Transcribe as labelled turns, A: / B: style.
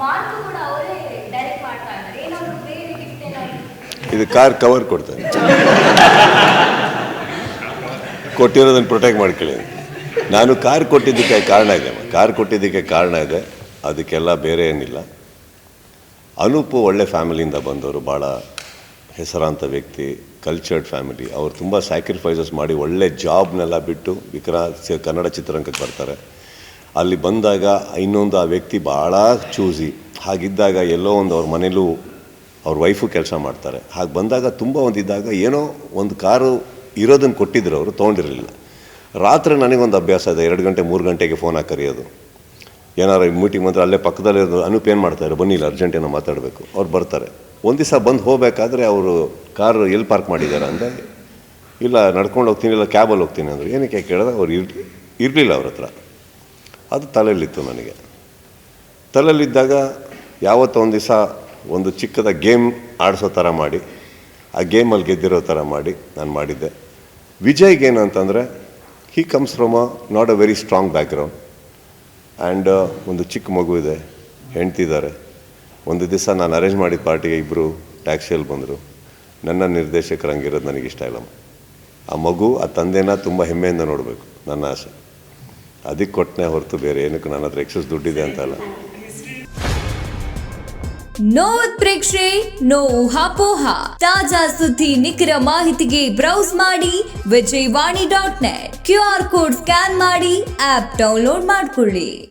A: Mark ಕೂಡ ಅವರೇ direct ಮಾಡ್ತಾ ಇದ್ದಾರೆ. ಏನಾದರೂ ಬೇರೆ ಗಿಫ್ಟ್ ಏನಾದರೂ
B: ಇದು ಕಾರ್ ಕವರ್ ಕೊಡ್ತಾರೆ, ಕೊಟ್ಟಿರೋದನ್ನು ಪ್ರೊಟೆಕ್ಟ್ ಮಾಡ್ಕೊಳ್ಳಿ. ನಾನು ಕಾರ್ ಕೊಟ್ಟಿದ್ದಕ್ಕೆ ಕಾರಣ ಇದೆ, ಅದಕ್ಕೆಲ್ಲ ಬೇರೆ ಏನಿಲ್ಲ. ಅನೂಪು ಒಳ್ಳೆ ಫ್ಯಾಮಿಲಿಯಿಂದ ಬಂದವರು, ಭಾಳ ಹೆಸರಾಂತ ವ್ಯಕ್ತಿ, ಕಲ್ಚರ್ಡ್ ಫ್ಯಾಮಿಲಿ. ಅವರು ತುಂಬ ಸ್ಯಾಕ್ರಿಫೈಸಸ್ ಮಾಡಿ ಒಳ್ಳೆ ಜಾಬ್ನೆಲ್ಲ ಬಿಟ್ಟು ಕನ್ನಡ ಚಿತ್ರರಂಗಕ್ಕೆ ಬರ್ತಾರೆ. ಅಲ್ಲಿ ಬಂದಾಗ ಇನ್ನೊಂದು ಆ ವ್ಯಕ್ತಿ ಭಾಳ ಚೂಸಿ. ಹಾಗಿದ್ದಾಗ ಎಲ್ಲೋ ಒಂದು ಅವ್ರ ಮನೇಲೂ ಅವ್ರ ವೈಫು ಕೆಲಸ ಮಾಡ್ತಾರೆ. ಹಾಗೆ ಬಂದಾಗ ತುಂಬ ಒಂದಿದ್ದಾಗ ಏನೋ ಒಂದು ಕಾರು ಇರೋದನ್ನು ಕೊಟ್ಟಿದ್ರು, ಅವರು ತೊಗೊಂಡಿರಲಿಲ್ಲ. ರಾತ್ರಿ ನನಗೊಂದು ಅಭ್ಯಾಸ ಇದೆ, 2 ಗಂಟೆ 3 ಗಂಟೆಗೆ ಫೋನ್ ಹಾಕಿ ಕರೆಯೋದು. ಏನಾರು ಮೀಟಿಂಗ್ ಬಂದರೆ ಅಲ್ಲೇ ಪಕ್ಕದಲ್ಲೇ ಅನೂಪ್ ಏನು ಮಾಡ್ತಾರೆ, ಬನ್ನಿಲ್ಲ ಅರ್ಜೆಂಟೇನೋ ಮಾತಾಡಬೇಕು. ಅವ್ರು ಬರ್ತಾರೆ. ಒಂದು ದಿವಸ ಬಂದು ಹೋಗಬೇಕಾದ್ರೆ ಅವರು ಕಾರು ಎಲ್ಲಿ ಪಾರ್ಕ್ ಮಾಡಿದ್ದಾರೆ ಅಂದರೆ, ಇಲ್ಲ ನಡ್ಕೊಂಡು ಹೋಗ್ತೀನಿ, ಇಲ್ಲ ಕ್ಯಾಬಲ್ಲಿ ಹೋಗ್ತೀನಿ ಅಂದರು. ಏನಕ್ಕೆ ಕೇಳಿದ್ರೆ ಅವ್ರು ಇರಲಿಲ್ಲ ಅವ್ರ ಹತ್ರ. ಅದು ತಲೆಯಲ್ಲಿತ್ತು ನನಗೆ. ತಲೆಯಲ್ಲಿದ್ದಾಗ ಯಾವತ್ತೋ ಒಂದು ದಿವಸ ಒಂದು ಚಿಕ್ಕದ ಗೇಮ್ ಆಡಿಸೋ ಥರ ಮಾಡಿ, ಆ ಗೇಮಲ್ಲಿ ಗೆದ್ದಿರೋ ಥರ ಮಾಡಿ ನಾನು ಮಾಡಿದ್ದೆ. ವಿಜಯ್ಗೇನು ಅಂತಂದರೆ, he comes from not a very strong background and ಒಂದು ಚಿಕ್ಕ ಮಗು ಇದೆ, ಹೆಂಡ್ತಿದ್ದಾರೆ. ಒಂದು ದಿವಸ ನಾನು ಅರೇಂಜ್ ಮಾಡಿದ ಪಾರ್ಟಿಗೆ ಇಬ್ಬರು ಟ್ಯಾಕ್ಸಿಯಲ್ಲಿ ಬಂದರು. ನನ್ನ ನಿರ್ದೇಶಕರು ಹಂಗಿರೋದು ನನಗಿಷ್ಟ ಇಲ್ಲ. ಆ ಮಗು ಆ ತಂದೆನ ತುಂಬ ಹೆಮ್ಮೆಯಿಂದ ನೋಡಬೇಕು, ನನ್ನ ಆಸೆ. ಅದಕ್ಕೆ ಕೊಟ್ಟನೆ ಹೊರತು ಬೇರೆ ಏನಕ್ಕೆ ನನ್ನ ಹತ್ರ ಎಕ್ಸಸ್ ದುಡ್ಡಿದೆ ಅಂತಲ್ಲ.
C: ನೋ ಉತ್ಪ್ರೇಕ್ಷೆ, ನೋ ಊಹಾಪೋಹ. ತಾಜಾ ಸುದ್ದಿ ನಿಖರ ಮಾಹಿತಿಗೆ ಬ್ರೌಸ್ ಮಾಡಿ ವಿಜಯವಾಣಿ.net. QR ಕೋಡ್ ಸ್ಕ್ಯಾನ್ ಮಾಡಿ ಆಪ್ ಡೌನ್ಲೋಡ್ ಮಾಡಿಕೊಳ್ಳಿ.